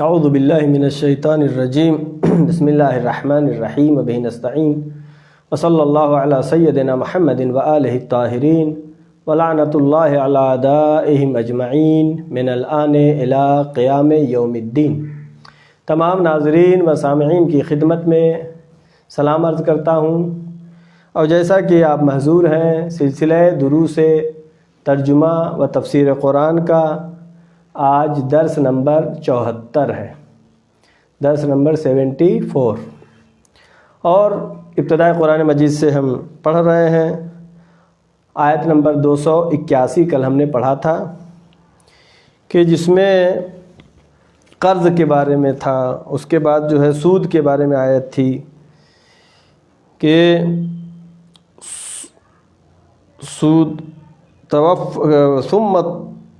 اعوذ باللہ من الشیطان الرجیم بسم اللہ الرحمن الرحیم وبہ نستعین وصلی اللہ علی سیدنا محمد وآلہ الطاہرین ولعنۃ اللہ علی اعدائہم اجمعین من الآن الی قیام یوم الدین۔ تمام ناظرین و سامعین کی خدمت میں سلام عرض کرتا ہوں، اور جیسا کہ آپ محظور ہیں سلسلہ دروس ترجمہ و تفسیر قرآن کا آج درس نمبر 74 ہے، درس نمبر 74، اور ابتدائے قرآن مجید سے ہم پڑھ رہے ہیں۔ آیت نمبر 281 کل ہم نے پڑھا تھا کہ جس میں قرض کے بارے میں تھا، اس کے بعد جو ہے سود کے بارے میں آیت تھی کہ سود ثم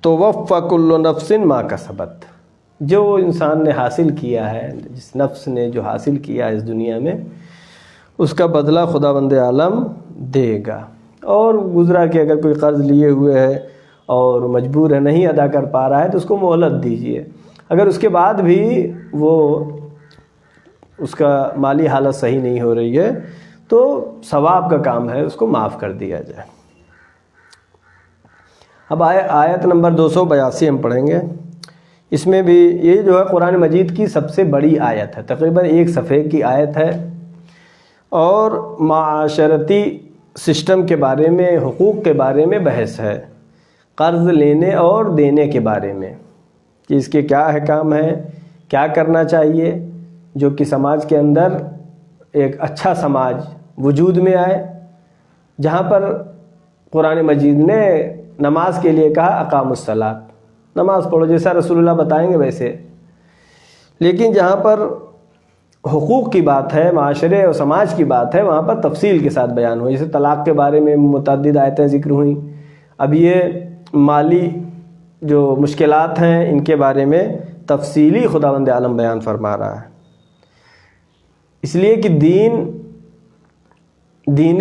توفی کل نفس ما کسبت، جو انسان نے حاصل کیا ہے، جس نفس نے جو حاصل کیا ہے اس دنیا میں، اس کا بدلہ خداوند عالم دے گا۔ اور گزرا کہ اگر کوئی قرض لیے ہوئے ہے اور مجبور ہے، نہیں ادا کر پا رہا ہے، تو اس کو مہلت دیجیے۔ اگر اس کے بعد بھی وہ اس کا مالی حالت صحیح نہیں ہو رہی ہے تو ثواب کا کام ہے، اس کو معاف کر دیا جائے۔ اب آیت نمبر 282 ہم پڑھیں گے۔ اس میں بھی یہ جو ہے قرآن مجید کی سب سے بڑی آیت ہے، تقریباً ایک صفحے کی آیت ہے، اور معاشرتی سسٹم کے بارے میں، حقوق کے بارے میں بحث ہے، قرض لینے اور دینے کے بارے میں کہ اس کے کیا احکام ہیں، کیا کرنا چاہیے جو کہ سماج کے اندر ایک اچھا سماج وجود میں آئے، جہاں پر قرآن مجید نے نماز کے لیے کہا اقام الصلاۃ، نماز پڑھو جیسا رسول اللہ بتائیں گے ویسے، لیکن جہاں پر حقوق کی بات ہے، معاشرے اور سماج کی بات ہے، وہاں پر تفصیل کے ساتھ بیان ہوئی۔ جیسے طلاق کے بارے میں متعدد آیتیں ذکر ہوئیں، اب یہ مالی جو مشکلات ہیں ان کے بارے میں تفصیلی خداوند عالم بیان فرما رہا ہے، اس لیے کہ دین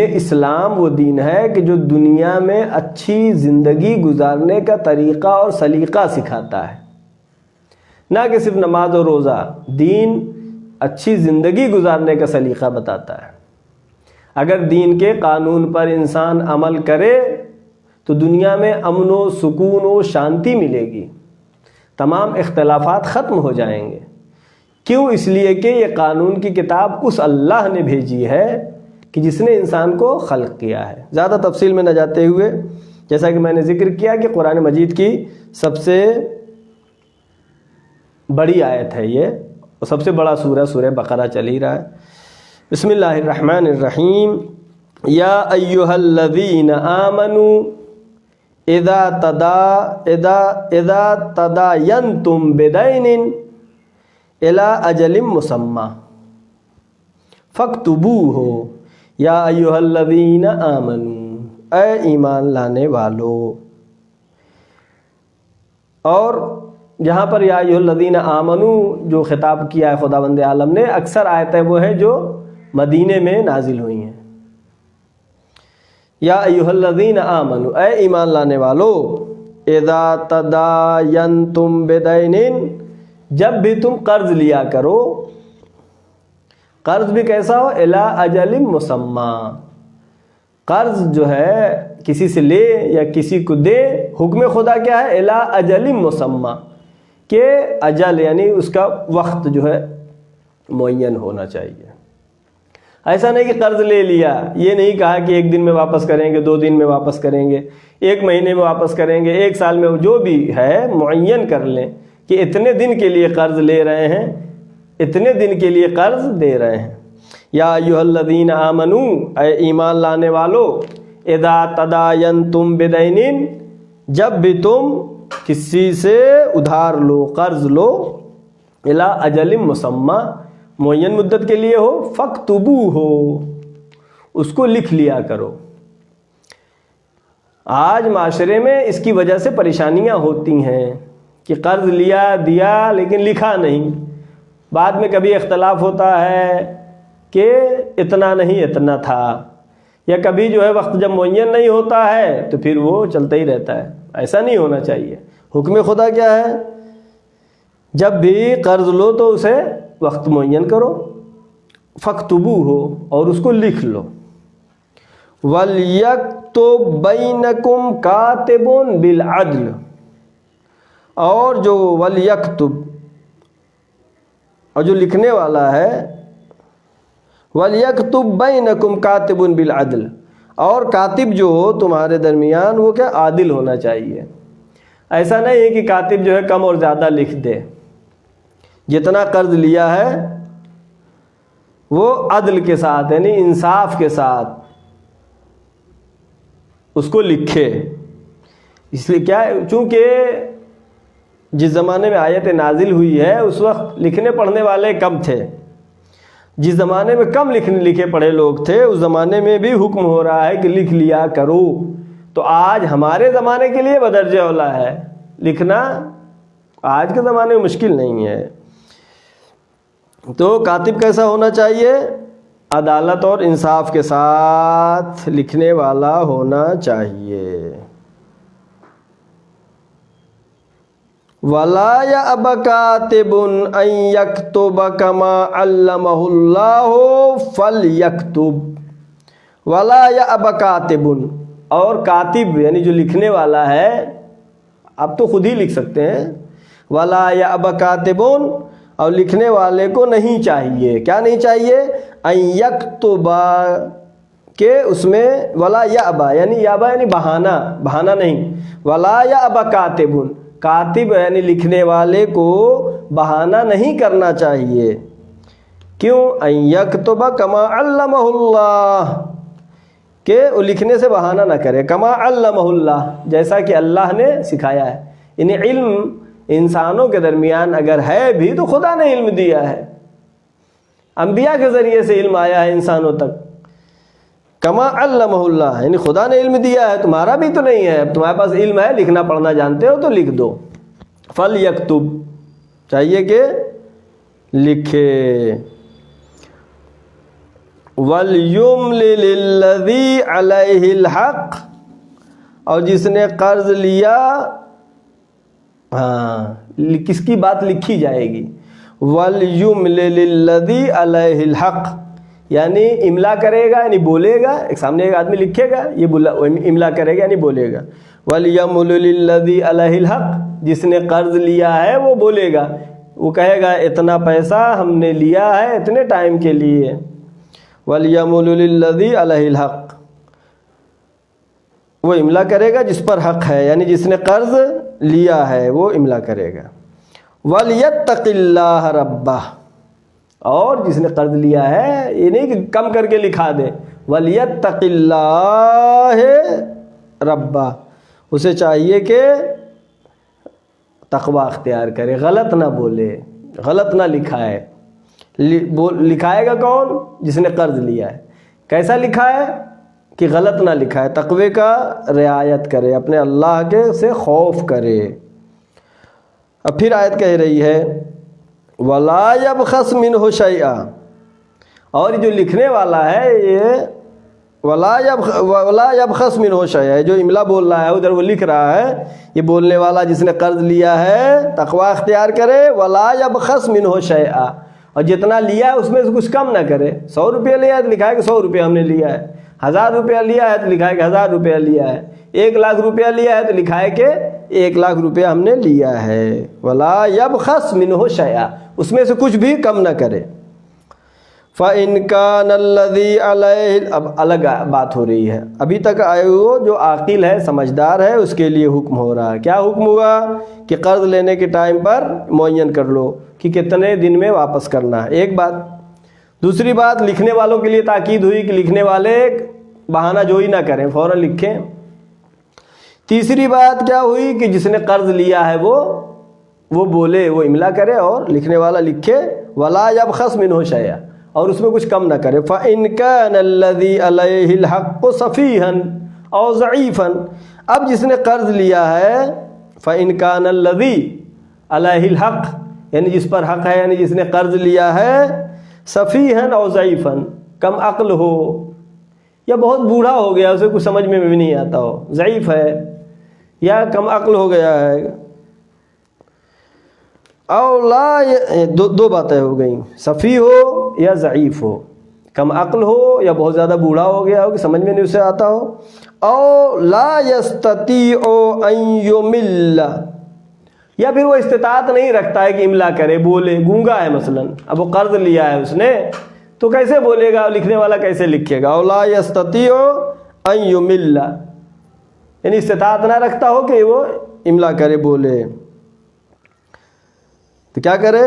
اسلام وہ دین ہے کہ جو دنیا میں اچھی زندگی گزارنے کا طریقہ اور سلیقہ سکھاتا ہے، نہ کہ صرف نماز اور روزہ۔ دین اچھی زندگی گزارنے کا سلیقہ بتاتا ہے۔ اگر دین کے قانون پر انسان عمل کرے تو دنیا میں امن و سکون و شانتی ملے گی، تمام اختلافات ختم ہو جائیں گے۔ کیوں؟ اس لیے کہ یہ قانون کی کتاب اس اللہ نے بھیجی ہے کہ جس نے انسان کو خلق کیا ہے۔ زیادہ تفصیل میں نہ جاتے ہوئے، جیسا کہ میں نے ذکر کیا کہ قرآن مجید کی سب سے بڑی آیت ہے یہ، اور سب سے بڑا سورہ بقرہ چل ہی رہا ہے۔ بسم اللہ الرحمن الرحیم۔ یا ایھا الذین آمنوا اذا تداینتم بدین الی اجل مسمی فاکتبوہ۔ یا ایھا الذین آمنوا، اے ایمان لانے والو۔ اور جہاں پر یا ایھا الذین آمنوا جو خطاب کیا ہے خداوند عالم نے، اکثر آیتیں وہ ہیں جو مدینے میں نازل ہوئی ہیں۔ یا ایھا الذین آمنوا، اے ایمان لانے والو، اذا تداینتم بدین، جب بھی تم قرض لیا کرو، قرض بھی کیسا ہو؟ الی اجل مسمی، قرض جو ہے کسی سے لے یا کسی کو دے، حکم خدا کیا ہے؟ الی اجل مسمی، کہ اجل یعنی اس کا وقت جو ہے معین ہونا چاہیے۔ ایسا نہیں کہ قرض لے لیا، یہ نہیں کہا کہ ایک دن میں واپس کریں گے، 2 دن میں واپس کریں گے، 1 مہینے میں واپس کریں گے، 1 سال میں، جو بھی ہے معین کر لیں کہ اتنے دن کے لیے قرض لے رہے ہیں، اتنے دن کے لیے قرض دے رہے ہیں۔ یا ایھا الذین آمنوا، اے ایمان لانے والو، اذا تداینتم بدین، جب بھی تم کسی سے ادھار لو، قرض لو، الی اجل مسمی، معین مدت کے لیے ہو، فاکتبوہ، اس کو لکھ لیا کرو۔ آج معاشرے میں اس کی وجہ سے پریشانیاں ہوتی ہیں کہ قرض لیا دیا لیکن لکھا نہیں، بعد میں کبھی اختلاف ہوتا ہے کہ اتنا نہیں اتنا تھا، یا کبھی جو ہے وقت جب معین نہیں ہوتا ہے تو پھر وہ چلتا ہی رہتا ہے۔ ایسا نہیں ہونا چاہیے۔ حکم خدا کیا ہے جب بھی قرض لو تو اسے وقت معین کرو، فاکتبوہ ہو اور اس کو لکھ لو، وَلْيَكْتُبْ بَيْنَكُمْ كَاتِبٌ بِالْعَدْلِ، اور جو وَلْيَكْتُبْ اور جو لکھنے والا ہے، وَلْيَكْتُبْ بَيْنَكُمْ كَاتِبٌ بِالْعَدْلِ، اور کاتب جو ہو تمہارے درمیان وہ کیا عادل ہونا چاہیے۔ ایسا نہیں ہے کہ کاتب جو ہے کم اور زیادہ لکھ دے، جتنا قرض لیا ہے وہ عدل کے ساتھ یعنی انصاف کے ساتھ اس کو لکھے۔ اس لیے کیا ہے، چونکہ جس زمانے میں آیت نازل ہوئی ہے اس وقت لکھنے پڑھنے والے کم تھے، جس زمانے میں کم لکھے پڑھے لوگ تھے اس زمانے میں بھی حکم ہو رہا ہے کہ لکھ لیا کرو۔ تو آج ہمارے زمانے کے لیے بدرجہ اولا ہے لکھنا، آج کے زمانے میں مشکل نہیں ہے۔ تو کاتب کیسا ہونا چاہیے؟ عدالت اور انصاف کے ساتھ لکھنے والا ہونا چاہیے۔ وَلَا يَأْبَ كَاتِبٌ أَن يَكْتُبَ كَمَا عَلَّمَهُ اللَّهُ فَلْيَكْتُبْ وَلَا يَأْبَ كَاتِبٌ، اور کاتب یعنی جو لکھنے والا ہے، آپ تو خود ہی لکھ سکتے ہیں، وَلَا يَأْبَ كَاتِبٌ، اور لکھنے والے کو نہیں چاہیے، کیا نہیں چاہیے؟ أَن يَكْتُبَ، کہ اس میں وَلَا يَأْبَ یعنی یابا یعنی بہانہ نہیں، وَلَا يَأْبَ كَاتِبٌ، کاتب یعنی لکھنے والے کو بہانہ نہیں کرنا چاہیے۔ کیوں؟ ان یکتب کما علمہ اللہ، کہ وہ لکھنے سے بہانہ نہ کرے، کما علمہ اللہ، جیسا کہ اللہ نے سکھایا ہے۔ یعنی علم انسانوں کے درمیان اگر ہے بھی تو خدا نے علم دیا ہے، انبیاء کے ذریعے سے علم آیا ہے انسانوں تک۔ کما علمہ اللہ یعنی خدا نے علم دیا ہے، تمہارا بھی تو نہیں ہے، اب تمہارے پاس علم ہے، لکھنا پڑھنا جانتے ہو تو لکھ دو۔ فَلْيَكْتُبْ چاہیے کہ لکھے۔ وَلْيُمْلِلِ الَّذِي عَلَيْهِ الْحَقِّ، اور جس نے قرض لیا، کس کی بات لکھی جائے گی؟ وَلْيُمْلِلِ الَّذِي عَلَيْهِ الْحَقِّ، یعنی املا کرے گا یعنی بولے گا، ایک سامنے ایک آدمی لکھے گا، یہ املا کرے گا یعنی بولے گا۔ وَلْيَمْلِلِ الَّذِي عَلَيْهِ الْحَقِّ، جس نے قرض لیا ہے وہ بولے گا، وہ کہے گا اتنا پیسہ ہم نے لیا ہے اتنے ٹائم کے لیے۔ وَلْيَمْلِلِ الَّذِي عَلَيْهِ الْحَقِّ، وہ املا کرے گا جس پر حق ہے، یعنی جس نے قرض لیا ہے وہ املا کرے گا۔ وَلْيَتَّقِ اللَّهَ رَبَّهُ، اور جس نے قرض لیا ہے یہ نہیں کہ کم کر کے لکھا دے، وَلْيَتَّقِ اللَّهَ رَبَّهُ، اسے چاہیے کہ تقوی اختیار کرے، غلط نہ بولے، غلط نہ لکھائے۔ لکھائے گا کون؟ جس نے قرض لیا ہے۔ کیسا لکھائے؟ کہ غلط نہ لکھائے، تقوی کا رعایت کرے، اپنے اللہ کے سے خوف کرے۔ اب پھر آیت کہہ رہی ہے وَلَا يَبْخَسْ مِنْهُ شَيْئًا، اور جو لکھنے والا ہے یہ وَلَا يَبْخَسْ مِنْهُ شَيْئًا، جو املا بول رہا ہے ادھر وہ لکھ رہا ہے، یہ بولنے والا جس نے قرض لیا ہے تقوی اختیار کرے۔ وَلَا يَبْخَسْ مِنْهُ شَيْئًا، اور جتنا لیا ہے اس میں سے کچھ کم نہ کرے۔ 100 روپیہ لیا ہے تو لکھا ہے کہ 100 روپیہ ہم نے لیا ہے، 1000 روپیہ لیا ہے تو لکھا ہے کہ 1000 روپیہ لیا ہے، 1 لاکھ روپیہ لیا ہے تو لکھا ہے کہ 1 لاکھ روپیہ ہم نے لیا ہے۔ وَلَا يَبْخَسْ مِنْهُ شَيْئًا، اس میں سے کچھ بھی کم نہ کرے۔ فَإِنْ كَانَ الَّذِي عَلَيْهِ، اب الگ بات ہو رہی ہے، ابھی تک آئے وہ جو عاقل ہے سمجھدار ہے اس کے لیے حکم ہو رہا ہے۔ کیا حکم ہوا؟ کہ قرض لینے کے ٹائم پر معین کر لو کہ کتنے دن میں واپس کرنا ہے، ایک بات۔ دوسری بات لکھنے والوں کے لیے تاکید ہوئی کہ لکھنے والے بہانہ جوئی نہ کریں، فوراً لکھیں۔ تیسری بات کیا ہوئی کہ جس نے قرض لیا ہے وہ بولے، وہ املا کرے اور لکھنے والا لکھے۔ وَلَا يَبْخَسْ مِنْهُ شَيْئًا، اور اس میں کچھ کم نہ کرے۔ فَإِنْ كَانَ الَّذِي عَلَيْهِ الْحَقُّ سَفِيهًا أَوْ ضَعِيفًا، اب جس نے قرض لیا ہے فَإِنْ كَانَ الَّذِي عَلَيْهِ الْحَقُّ، یعنی جس پر حق ہے، یعنی جس نے قرض لیا ہے، سفیہن اور ضعیفن، کم عقل ہو یا بہت بوڑھا ہو گیا، اسے کچھ سمجھ میں بھی نہیں آتا ہو، ضعیف ہے یا کم عقل ہو گیا ہے۔ اولا دو باتیں ہو گئیں، صفی ہو یا ضعیف ہو، کم عقل ہو یا بہت زیادہ بوڑھا ہو گیا ہو کہ سمجھ میں نہیں اسے آتا ہو، او لا یستطیع ان یمل، یا پھر وہ استطاعت نہیں رکھتا ہے کہ املا کرے، بولے، گونگا ہے مثلا، اب وہ قرض لیا ہے اس نے تو کیسے بولے گا، لکھنے والا کیسے لکھے گا، او لا یستطیع ان یمل، یعنی استطاعت نہ رکھتا ہو کہ وہ املا کرے، بولے، تو کیا کرے،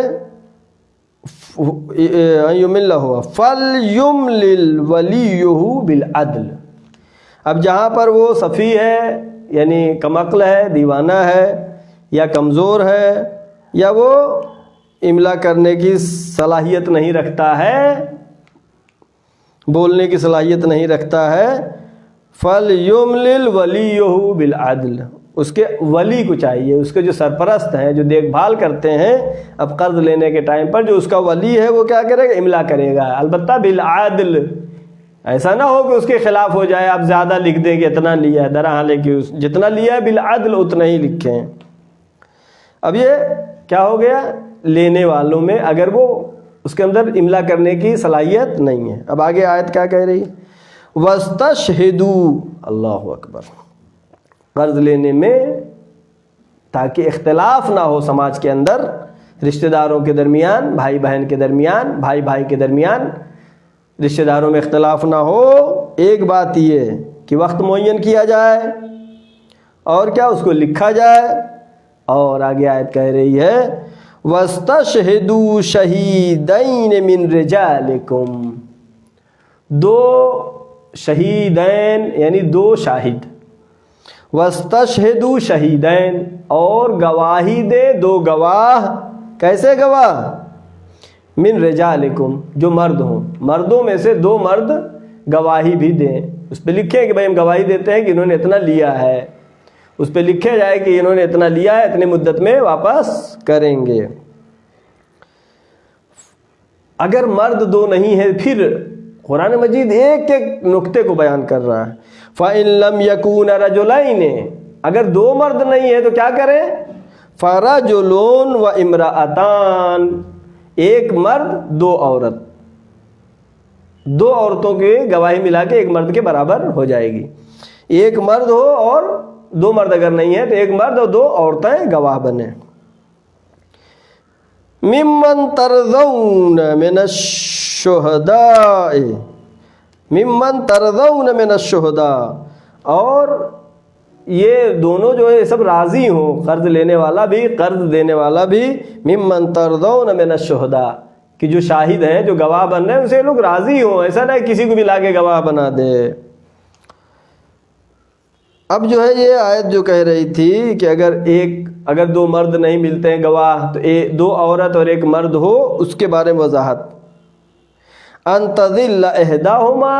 یمل ہوا فلیملل ولیہ بالعدل۔ اب جہاں پر وہ صفی ہے یعنی کم عقل ہے، دیوانہ ہے، یا کمزور ہے، یا وہ املا کرنے کی صلاحیت نہیں رکھتا ہے، بولنے کی صلاحیت نہیں رکھتا ہے، فلیملل ولیہ بالعدل، اس کے ولی کو چاہیے، اس کے جو سرپرست ہیں، جو دیکھ بھال کرتے ہیں اب قرض لینے کے ٹائم پر، جو اس کا ولی ہے وہ کیا کرے گا، املا کرے گا، البتہ بالعدل، ایسا نہ ہو کہ اس کے خلاف ہو جائے، آپ زیادہ لکھ دیں کہ اتنا لیا ہے، درا حالے کہ جتنا لیا ہے بالعدل اتنا ہی لکھیں۔ اب یہ کیا ہو گیا، لینے والوں میں اگر وہ اس کے اندر املا کرنے کی صلاحیت نہیں ہے۔ اب آگے آیت کیا کہہ رہی، وَاسْتَشْهِدُوا، اللہ اکبر، قرض لینے میں تاکہ اختلاف نہ ہو سماج کے اندر، رشتہ داروں کے درمیان، بھائی بہن کے درمیان، بھائی بھائی کے درمیان رشتہ داروں میں اختلاف نہ ہو، ایک بات یہ کہ وقت معین کیا جائے اور کیا اس کو لکھا جائے، اور آگے آیت کہہ رہی ہے وَاسْتَشْهِدُوا شَهِيدَيْنِ مِن رِجَالِكُمْ، دو شہیدین یعنی دو شاہد، وَاسْتَشْهِدُوا شَهِيدَيْن، اور گواہی دے دو گواہ، کیسے گواہ، من رجالکم، جو مرد ہوں، مردوں میں سے دو مرد گواہی بھی دیں، اس پہ لکھیں کہ بھائی ہم گواہی دیتے ہیں کہ انہوں نے اتنا لیا ہے، اس پہ لکھے جائے کہ انہوں نے اتنا لیا ہے، اتنے مدت میں واپس کریں گے۔ اگر مرد دو نہیں ہے، پھر قرآن مجید ایک ایک نقطے کو بیان کر رہا ہے، فَإِن لَمْ يَكُونَ رَجُلَيْنِ، اگر دو مرد نہیں ہے تو کیا کریں، فَرَجُلٌ وَإِمْرَأَتَانِ، ایک مرد دو عورت، دو عورتوں کی گواہی ملا کے ایک مرد کے برابر ہو جائے گی، ایک مرد ہو اور دو مرد اگر نہیں ہے تو ایک مرد اور دو عورتیں گواہ بنے۔ ممن ترضون من الشہداء، ممن ترضون من الشہداء، اور یہ دونوں جو ہے سب راضی ہوں، قرض لینے والا بھی قرض دینے والا بھی، ممن ترضون من الشہداء، کہ جو شاہد ہیں، جو گواہ بن رہے ہیں، اسے لوگ راضی ہوں، ایسا نہیں کسی کو بھی لا کے گواہ بنا دے۔ اب جو ہے یہ آیت جو کہہ رہی تھی کہ اگر دو مرد نہیں ملتے ہیں گواہ تو دو عورت اور ایک مرد ہو، اس کے بارے میں وضاحت، ان تضل احداہما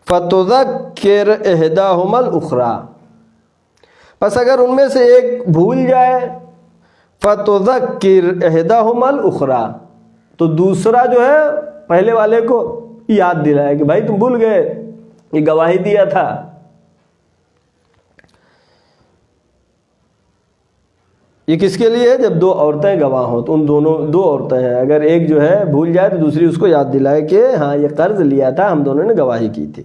فتذکر احداہما الاخری، پس اگر ان میں سے ایک بھول جائے، فتذکر احداہما الاخری، تو دوسرا جو ہے پہلے والے کو یاد دلائے کہ بھائی تم بھول گئے، یہ گواہی دیا تھا۔ یہ کس کے لیے ہے، جب دو عورتیں گواہ ہوں، تو ان دونوں دو عورتیں ہیں، اگر ایک جو ہے بھول جائے تو دوسری اس کو یاد دلائے کہ ہاں یہ قرض لیا تھا، ہم دونوں نے گواہی کی تھی۔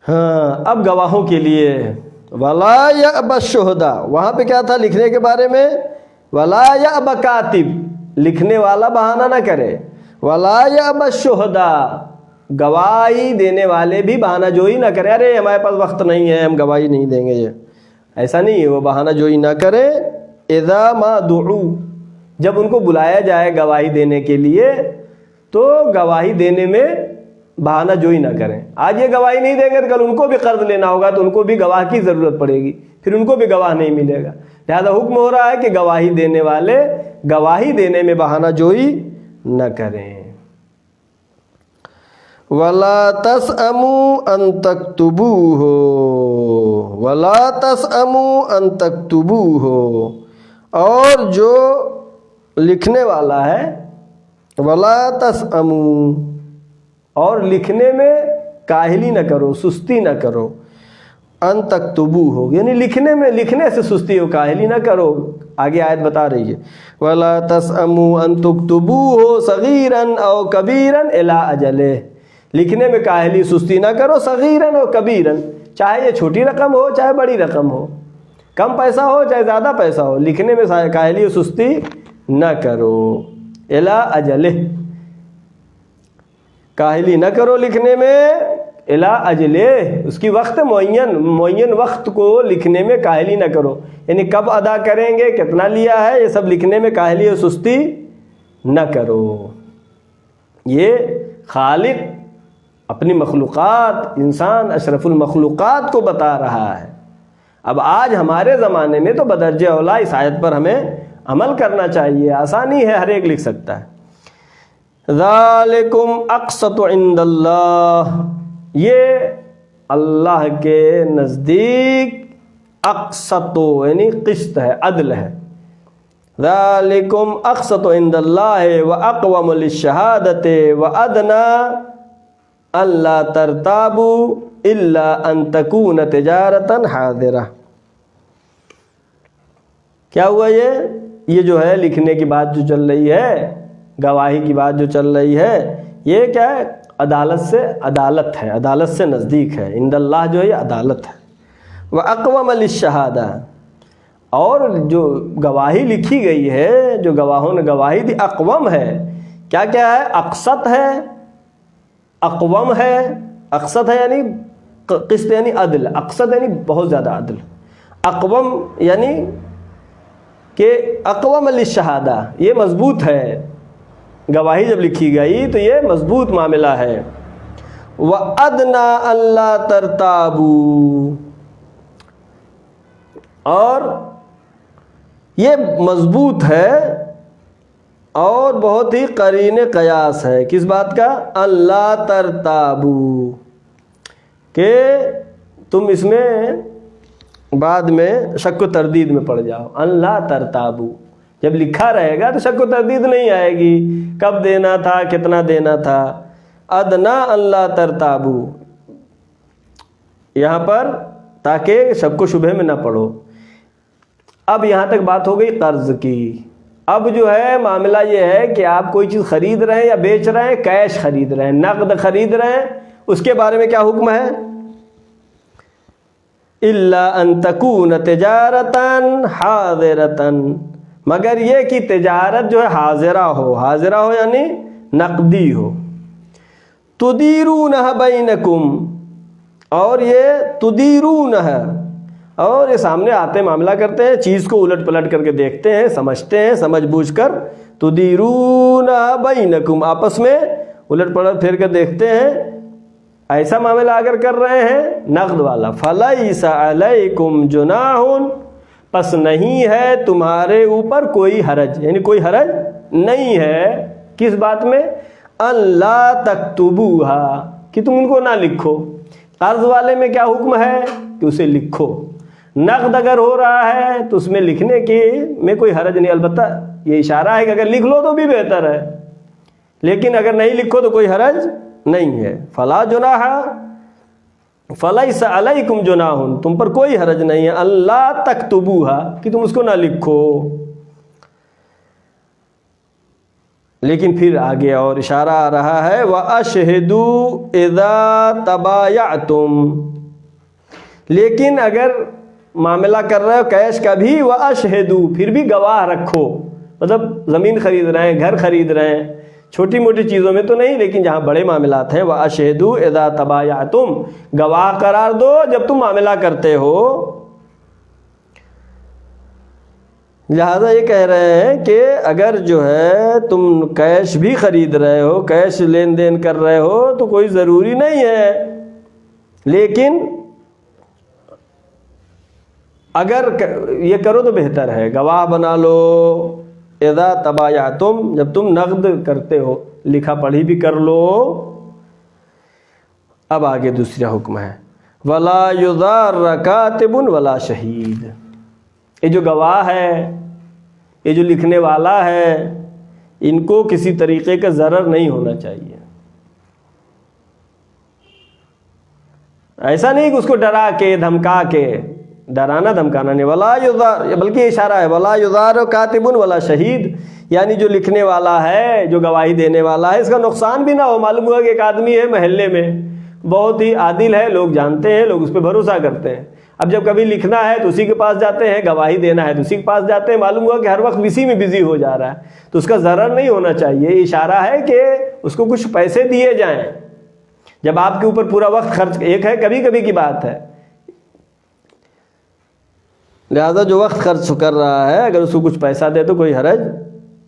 ہاں اب گواہوں کے لیے وَلَا يَأْبَ الشُّهَدَاءُ، وہاں پہ کیا تھا لکھنے کے بارے میں، وَلَا يَأْبَ كَاتِب، لکھنے والا بہانہ نہ کرے، وَلَا يَأْبَ الشُّهَدَاءُ، گواہی دینے والے بھی بہانہ جوئی نہ کرے، ارے ہمارے پاس وقت نہیں ہے، ہم گواہی نہیں دیں گے، یہ ایسا نہیں ہے، وہ بہانہ جوئی نہ کرے، اذا ما دعو، جب ان کو بلایا جائے گواہی دینے کے لیے تو گواہی دینے میں بہانہ جوئی نہ کریں، آج یہ گواہی نہیں دیں گے تو کل ان کو بھی قرض لینا ہوگا تو ان کو بھی گواہ کی ضرورت پڑے گی، پھر ان کو بھی گواہ نہیں ملے گا، لہذا حکم ہو رہا ہے کہ گواہی دینے والے گواہی دینے میں بہانہ جوئی نہ کریں۔ وَلَا تَسْأَمُوا أَن تَكْتُبُوهُ، وَلَا تَسْأَمُوا أَن تَكْتُبُوهُ، اور جو لکھنے والا ہے، وَلَا تَسْأَمُوا، اور لکھنے میں کاہلی نہ کرو، سستی نہ کرو، ان تکتبو ہو، یعنی لکھنے سے سستی ہو، کاہلی نہ کرو. آگے آیت بتا رہی ہے وَلَا تَسْأَمُوا أَن تُكْتُبُوهُ صَغِيرًا أَوْ كَبِيرًا إِلَىٰ أَجَلِهِ. لکھنے میں کاہلی سستی نہ کرو، صغیراً اور کبیراً، چاہے یہ چھوٹی رقم ہو چاہے بڑی رقم ہو، کم پیسہ ہو چاہے زیادہ پیسہ ہو، لکھنے میں کاہلی اور سستی نہ کرو. إِلَىٰ أَجَلِهِ، کاہلی نہ کرو لکھنے میں، الا اجلے، اس کی وقت معین وقت کو لکھنے میں کاہلی نہ کرو، یعنی کب ادا کریں گے، کتنا لیا ہے، یہ سب لکھنے میں کاہلی اور سستی نہ کرو. یہ خالق اپنی مخلوقات، انسان اشرف المخلوقات کو بتا رہا ہے. اب آج ہمارے زمانے میں تو بدرجہ اولا اس آیت پر ہمیں عمل کرنا چاہیے، آسانی ہے، ہر ایک لکھ سکتا ہے. ذالکم اقسط عند اللہ، یہ اللہ کے نزدیک اقسط یعنی قسط ہے، عدل ہے. ذالکم اقسط عند اللہ واقوم للشہادۃ وادنی الا ترتابوا الا ان تکون تجارۃ حاضرہ. کیا ہوا یہ جو ہے لکھنے کی بات جو چل رہی ہے، گواہی کی بات جو چل رہی ہے، یہ کیا ہے، عدالت ہے، عدالت سے نزدیک ہے. عند اللہ جو ہے یہ عدالت ہے. وَأَقْوَمَ لِلشَّهَادَةِ، اور جو گواہی لکھی گئی ہے، جو گواہوں نے گواہی دی، اقوم ہے. کیا کیا ہے، اقسط ہے، اقوم ہے. اقسط ہے یعنی قسط یعنی عدل، اقسط یعنی بہت زیادہ عدل. اقوم یعنی کہ اقوم للشہادہ، یہ مضبوط ہے. گواہی جب لکھی گئی تو یہ مضبوط معاملہ ہے. وَأَدْنَىٰ أَلَّا تَرْتَابُوا، اور یہ مضبوط ہے اور بہت ہی قرین قیاس ہے. کس بات کا، اللہ ترتابو، کہ تم اس میں بعد میں شک و تردید میں پڑ جاؤ. اللہ ترتابو، جب لکھا رہے گا تو شک و تردید نہیں آئے گی، کب دینا تھا، کتنا دینا تھا. ادنا اللہ ترتابو، یہاں پر تاکہ شک و شبہ میں نہ پڑو. اب یہاں تک بات ہو گئی قرض کی. اب جو ہے معاملہ یہ ہے کہ آپ کوئی چیز خرید رہے ہیں یا بیچ رہے ہیں، کیش خرید رہے ہیں، نقد خرید رہے ہیں، اس کے بارے میں کیا حکم ہے، الا ان تکون تجارتا حاضرتا، مگر یہ کہ تجارت جو ہے حاضرہ ہو یعنی نقدی ہو. تدیرونہ بینکم، اور یہ تدیرونہ، اور یہ سامنے آتے معاملہ کرتے ہیں، چیز کو الٹ پلٹ کر کے دیکھتے ہیں، سمجھتے ہیں، سمجھ بوجھ کر. تدیرونہ بینکم، آپس میں الٹ پلٹ پھر کر دیکھتے ہیں. ایسا معاملہ اگر کر رہے ہیں نقد والا، فلیس علیکم جناح، پس نہیں ہے تمہارے اوپر کوئی حرج، یعنی کوئی حرج نہیں ہے. کس بات میں، اللہ تکتبوہا، کہ تم ان کو نہ لکھو. قرض والے میں کیا حکم ہے کہ اسے لکھو. نقد اگر ہو رہا ہے تو اس میں لکھنے کی میں کوئی حرج نہیں، البتہ یہ اشارہ ہے کہ اگر لکھ لو تو بھی بہتر ہے، لیکن اگر نہیں لکھو تو کوئی حرج نہیں ہے. فلا جناح، فلیس علیکم جناح، تم پر کوئی حرج نہیں ہے. اللہ تکتبوہا، کہ تم اس کو نہ لکھو. لیکن پھر آگے اور اشارہ آ رہا ہے، وَأَشْهِدُوا إِذَا تَبَايَعْتُمْ، لیکن اگر معاملہ کر رہے ہو کیش کا بھی، وَأَشْهِدُوا، پھر بھی گواہ رکھو. مطلب زمین خرید رہے ہیں، گھر خرید رہے ہیں، چھوٹی موٹی چیزوں میں تو نہیں، لیکن جہاں بڑے معاملات ہیں، وَأَشْهِدُوا إِذَا تَبَايَعْتُمْ، گواہ قرار دو جب تم معاملہ کرتے ہو. لہذا یہ کہہ رہے ہیں کہ اگر جو ہے تم کیش بھی خرید رہے ہو، کیش لین دین کر رہے ہو تو کوئی ضروری نہیں ہے، لیکن اگر یہ کرو تو بہتر ہے، گواہ بنا لو. اذا تبایعتم، جب تم نقد کرتے ہو، لکھا پڑھی بھی کر لو. اب آگے دوسرا حکم ہے، ولا یضار کاتب ولا شہید. یہ جو گواہ ہے، یہ جو لکھنے والا ہے، ان کو کسی طریقے کا ضرر نہیں ہونا چاہیے. ایسا نہیں کہ اس کو ڈرا کے دھمکا کے، ڈرانا دھمکانا نہیں، ولا یضار، بلکہ یہ اشارہ ہے ولا یضار کاتب ولا شہید، یعنی جو لکھنے والا ہے، جو گواہی دینے والا ہے، اس کا نقصان بھی نہ ہو۔ معلوم ہوا کہ ایک آدمی ہے محلے میں بہت ہی عادل ہے، لوگ جانتے ہیں، لوگ اس پہ بھروسہ کرتے ہیں، اب جب کبھی لکھنا ہے تو اسی کے پاس جاتے ہیں، گواہی دینا ہے تو اسی کے پاس جاتے ہیں، معلوم ہوا کہ ہر وقت اسی میں بزی ہو جا رہا ہے، تو اس کا ضرر نہیں ہونا چاہیے۔ یہ اشارہ ہے کہ اس کو کچھ پیسے دیے جائیں، جب آپ کے اوپر پورا وقت خرچ، ایک ہے کبھی کبھی کی بات ہے، لہذا جو وقت خرچ کر رہا ہے اگر اس کو کچھ پیسہ دے تو کوئی حرج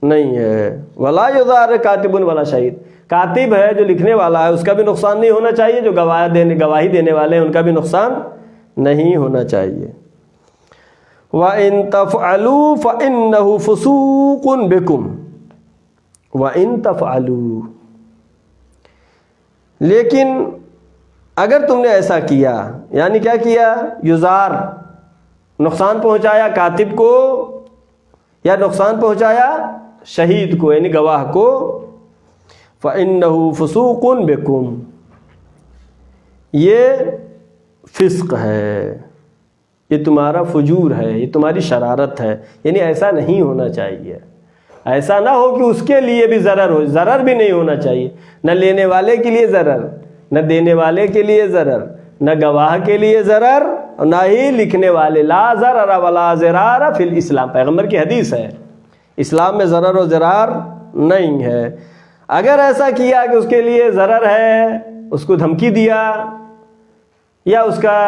نہیں ہے۔ ولا یضار کاتب ولا شہید، کاتب ہے جو لکھنے والا ہے اس کا بھی نقصان نہیں ہونا چاہیے، جو گواہی دینے والے ہیں ان کا بھی نقصان نہیں ہونا چاہیے۔ وَإِن تَفْعَلُوا فَإِنَّهُ فُسُوقٌ بِكُمْ، وَإِن تَفْعَلُوا، لیکن اگر تم نے ایسا کیا، یعنی کیا کیا؟ یزار، نقصان پہنچایا کاتب کو یا نقصان پہنچایا شہید کو یعنی گواہ کو، فَإِنَّهُ فُسُوقٌ بِكُمْ، یہ فسق ہے، یہ تمہارا فجور ہے، یہ تمہاری شرارت ہے، یعنی ایسا نہیں ہونا چاہیے۔ ایسا نہ ہو کہ اس کے لیے بھی ضرر ہو، ضرر بھی نہیں ہونا چاہیے، نہ لینے والے کے لیے ضرر، نہ دینے والے کے لیے ضرر، نہ گواہ کے لیے ضرر، اور نہ ہی لکھنے والے۔ لا ضرر ولا ضرار فی الاسلام، پیغمبر کی حدیث ہے، اسلام میں ضرر و ضرار نہیں ہے۔ اگر ایسا کیا کہ اس کے لیے ضرر ہے، اس کو دھمکی دیا یا اس کا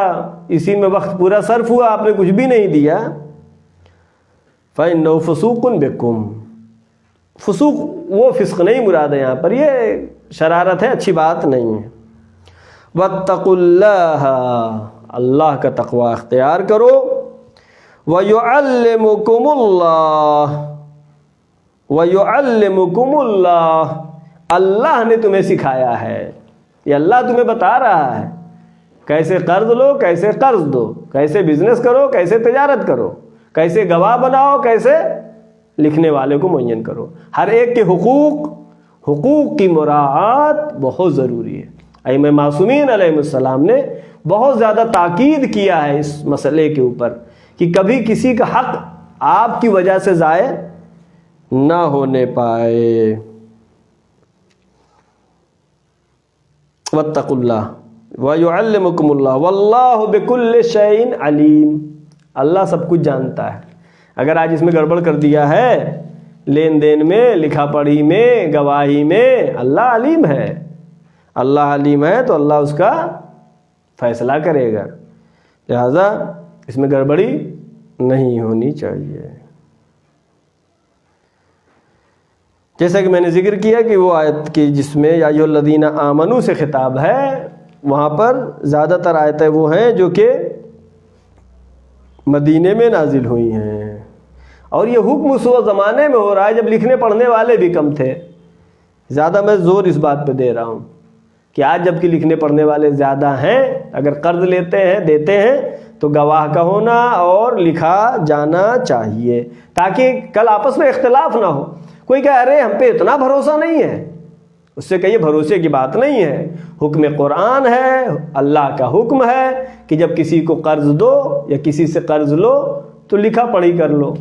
اسی میں وقت پورا صرف ہوا، آپ نے کچھ بھی نہیں دیا، فَإِنَّهُ فُسُوقٌ بِكُمْ، فسوق وہ فسق نہیں مراد ہے یہاں پر، یہ شرارت ہے، اچھی بات نہیں ہے۔ وَاتَّقُوا اللَّهَ، اللہ کا تقوی اختیار کرو، وَيُعَلِّمُكُمُ اللَّهُ، وَيُعَلِّمُكُمُ اللَّهُ، اللہ نے تمہیں سکھایا ہے، یہ اللہ تمہیں بتا رہا ہے کیسے قرض لو، کیسے قرض دو، کیسے بزنس کرو، کیسے تجارت کرو، کیسے گواہ بناؤ، کیسے لکھنے والے کو معین کرو۔ ہر ایک کے حقوق کی مراعات بہت ضروری ہے۔ ائمہ معصومین علیہ السلام نے بہت زیادہ تاکید کیا ہے اس مسئلے کے اوپر کہ کبھی کسی کا حق آپ کی وجہ سے ضائع نہ ہونے پائے۔ واتقوا اللہ وَيُعَلِّمُكُمُ اللَّهُ وَاللَّهُ بِكُلِّ شَيْءٍ عَلِيمٌ، اللہ سب کچھ جانتا ہے۔ اگر آج اس میں گڑبڑ کر دیا ہے، لین دین میں، لکھا پڑھی میں، گواہی میں، اللہ علیم ہے، اللہ علیم ہے تو اللہ اس کا فیصلہ کرے گا، لہذا اس میں گڑبڑی نہیں ہونی چاہیے۔ جیسا کہ میں نے ذکر کیا کہ وہ آیت کی جس میں یا ایھا الذین آمنوا سے خطاب ہے، وہاں پر زیادہ تر آیتیں وہ ہیں جو کہ مدینے میں نازل ہوئی ہیں، اور یہ حکم اس زمانے میں ہو رہا ہے جب لکھنے پڑھنے والے بھی کم تھے۔ زیادہ میں زور اس بات پہ دے رہا ہوں کہ آج جب کہ لکھنے پڑھنے والے زیادہ ہیں، اگر قرض لیتے ہیں، دیتے ہیں تو گواہ کا ہونا اور لکھا جانا چاہیے، تاکہ کل آپس میں اختلاف نہ ہو۔ کوئی کہے ارے ہم پہ اتنا بھروسہ نہیں ہے، اس سے کہیے بھروسے کی بات نہیں ہے، حکم قرآن ہے، اللہ کا حکم ہے کہ جب کسی کو قرض دو یا کسی سے قرض لو تو لکھا پڑھی کر لو،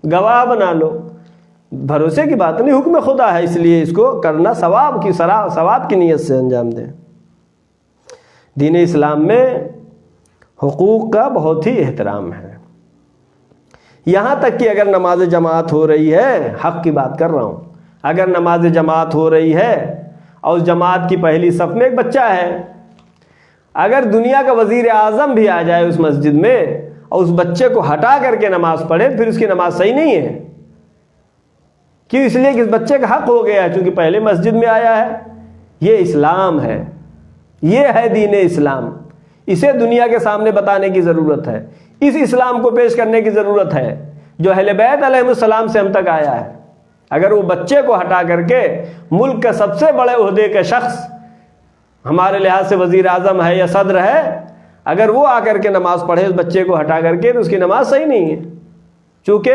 گواہ بنا لو، بھروسے کی بات نہیں، حکم خدا ہے، اس لیے اس کو کرنا ثواب کی نیت سے انجام دیں۔ دین اسلام میں حقوق کا بہت ہی احترام ہے، یہاں تک کہ اگر نماز جماعت ہو رہی ہے، حق کی بات کر رہا ہوں، اگر نماز جماعت ہو رہی ہے اور اس جماعت کی پہلی صف میں ایک بچہ ہے، اگر دنیا کا وزیر اعظم بھی آ جائے اس مسجد میں اور اس بچے کو ہٹا کر کے نماز پڑھے، پھر اس کی نماز صحیح نہیں ہے۔ کیوں؟ اس لیے کہ اس بچے کا حق ہو گیا چونکہ پہلے مسجد میں آیا ہے۔ یہ اسلام ہے، یہ ہے دین اسلام، اسے دنیا کے سامنے بتانے کی ضرورت ہے، اس اسلام کو پیش کرنے کی ضرورت ہے جو اہل بیت علیہ السلام سے ہم تک آیا ہے۔ اگر وہ بچے کو ہٹا کر کے ملک کے سب سے بڑے عہدے کے شخص، ہمارے لحاظ سے وزیر اعظم ہے یا صدر ہے، اگر وہ آ کر کے نماز پڑھے اس بچے کو ہٹا کر کے تو اس کی نماز صحیح نہیں ہے، چونکہ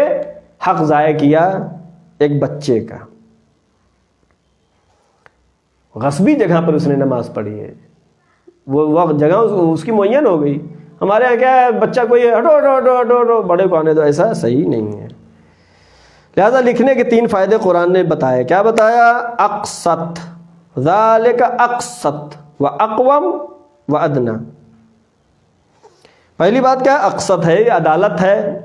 حق ضائع کیا ایک بچے کا، غصبی جگہ پر اس نے نماز پڑھی ہے، وہ وقت جگہ اس کی معین ہو گئی. ہمارے یہاں کیا ہے، بچہ کوئی ہٹو ہٹو ہٹو ہٹو ہٹو بڑے کو آنے دو، ایسا صحیح نہیں ہے. لہذا لکھنے کے 3 فائدے قرآن نے بتائے. کیا بتایا؟ اقسط، ذالک اقسط و اقوم و ادنا. پہلی بات کیا ہے؟ اقسط ہے، یہ عدالت ہے.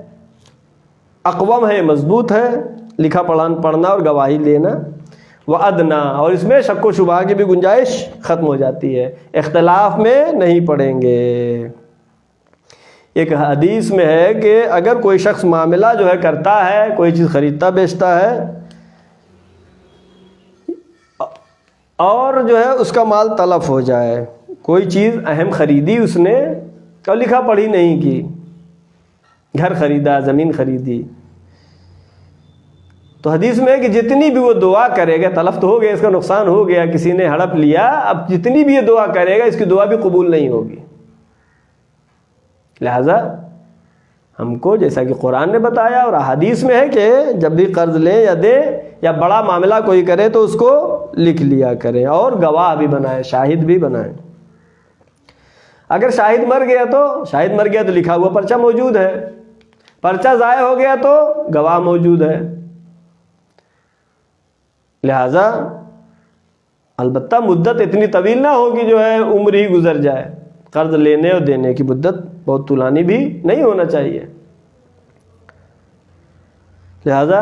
اقوم ہے، مضبوط ہے، لکھا پڑھنا اور گواہی لینا. وہ ادنا، اور اس میں شک و شبہ کی بھی گنجائش ختم ہو جاتی ہے، اختلاف میں نہیں پڑیں گے. ایک حدیث میں ہے کہ اگر کوئی شخص معاملہ جو ہے کرتا ہے، کوئی چیز خریدتا بیچتا ہے، اور جو ہے اس کا مال تلف ہو جائے، کوئی چیز اہم خریدی اس نے اور لکھا پڑھی نہیں کی، گھر خریدا، زمین خریدی، تو حدیث میں ہے کہ جتنی بھی وہ دعا کرے گا، تلف تو ہو گیا، اس کا نقصان ہو گیا، کسی نے ہڑپ لیا، اب جتنی بھی یہ دعا کرے گا اس کی دعا بھی قبول نہیں ہوگی. لہذا ہم کو جیسا کہ قرآن نے بتایا اور احادیث میں ہے کہ جب بھی قرض لیں یا دیں یا بڑا معاملہ کوئی کرے تو اس کو لکھ لیا کریں اور گواہ بھی بنائیں، شاہد بھی بنائیں. اگر شاہد مر گیا تو لکھا ہوا پرچہ موجود ہے، پرچہ ضائع ہو گیا تو گواہ موجود ہے. لہذا البتہ مدت اتنی طویل نہ ہو کہ جو ہے عمر ہی گزر جائے. قرض لینے اور دینے کی مدت بہت طولانی بھی نہیں ہونا چاہیے. لہذا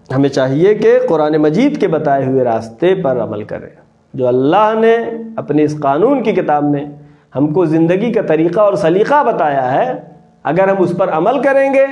ہمیں چاہیے کہ قرآن مجید کے بتائے ہوئے راستے پر عمل کریں، جو اللہ نے اپنے اس قانون کی کتاب میں ہم کو زندگی کا طریقہ اور سلیقہ بتایا ہے. اگر ہم اس پر عمل کریں گے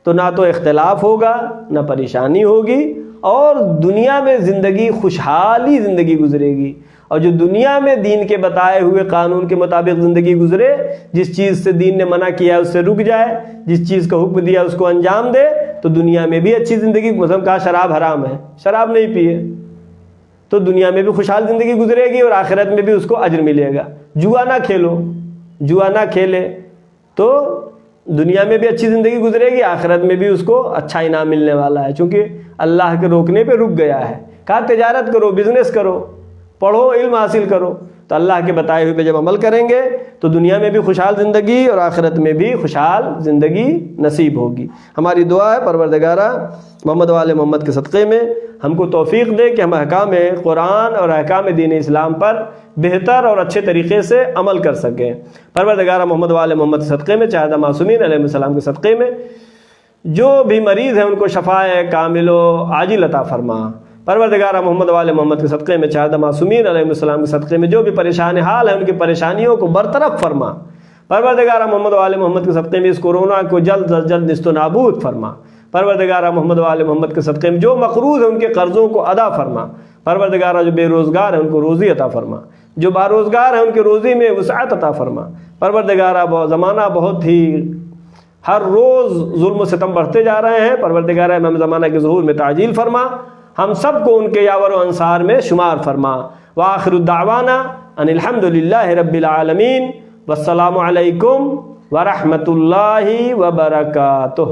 تو نہ تو اختلاف ہوگا، نہ پریشانی ہوگی، اور دنیا میں زندگی خوشحالی زندگی گزرے گی. اور جو دنیا میں دین کے بتائے ہوئے قانون کے مطابق زندگی گزرے، جس چیز سے دین نے منع کیا اس سے رک جائے، جس چیز کا حکم دیا اس کو انجام دے، تو دنیا میں بھی اچھی زندگی. مثلا کہا شراب حرام ہے، شراب نہیں پیے تو دنیا میں بھی خوشحال زندگی گزرے گی اور آخرت میں بھی اس کو اجر ملے گا. جوا نہ کھیلو، جوا نہ کھیلے تو دنیا میں بھی اچھی زندگی گزرے گی، آخرت میں بھی اس کو اچھا انعام ملنے والا ہے، چونکہ اللہ کے روکنے پہ رک گیا ہے. کہا تجارت کرو، بزنس کرو، پڑھو، علم حاصل کرو. تو اللہ کے بتائے ہوئے پہ جب عمل کریں گے تو دنیا میں بھی خوشحال زندگی اور آخرت میں بھی خوشحال زندگی نصیب ہوگی. ہماری دعا ہے پروردگارہ محمد وآل محمد کے صدقے میں ہم کو توفیق دے کہ ہم احکام قرآن اور احکام دین اسلام پر بہتر اور اچھے طریقے سے عمل کر سکیں. پروردگارہ محمد وآل محمد کے صدقے میں، چاہدہ معصومین علیہ السلام کے صدقے میں جو بھی مریض ہیں ان کو شفائے کامل و عاجل عطا فرما. پروردگارہ محمد وآل محمد کے صدقے میں، چاہدہ معصومین علیہ السلام کے صدقے میں جو بھی پریشان حال ہیں ان کی پریشانیوں کو برطرف فرما. پروردگارہ محمد وآل محمد کے صدقے میں اس کورونا کو جلد از جلد نیست و نابود فرما. پروردگارہ محمد وآل محمد کے صدقے میں جو مقروض ہیں ان کے قرضوں کو ادا فرما. پروردگارہ جو بے روزگار ہیں ان کو روزی عطا فرما، جو باروزگار ہیں ان کے روزی میں وسعت عطا فرما. پروردگارہ زمانہ بہت ہی ہر روز ظلم و ستم بڑھتے جا رہے ہیں، پروردگارہ امام زمانہ کے ظہور میں تعجیل فرما، ہم سب کو ان کے یاور و انصار میں شمار فرما. وآخر الدعوانا ان الحمد للہ رب العالمین، والسلام علیکم ورحمۃ اللہ وبرکاتہ.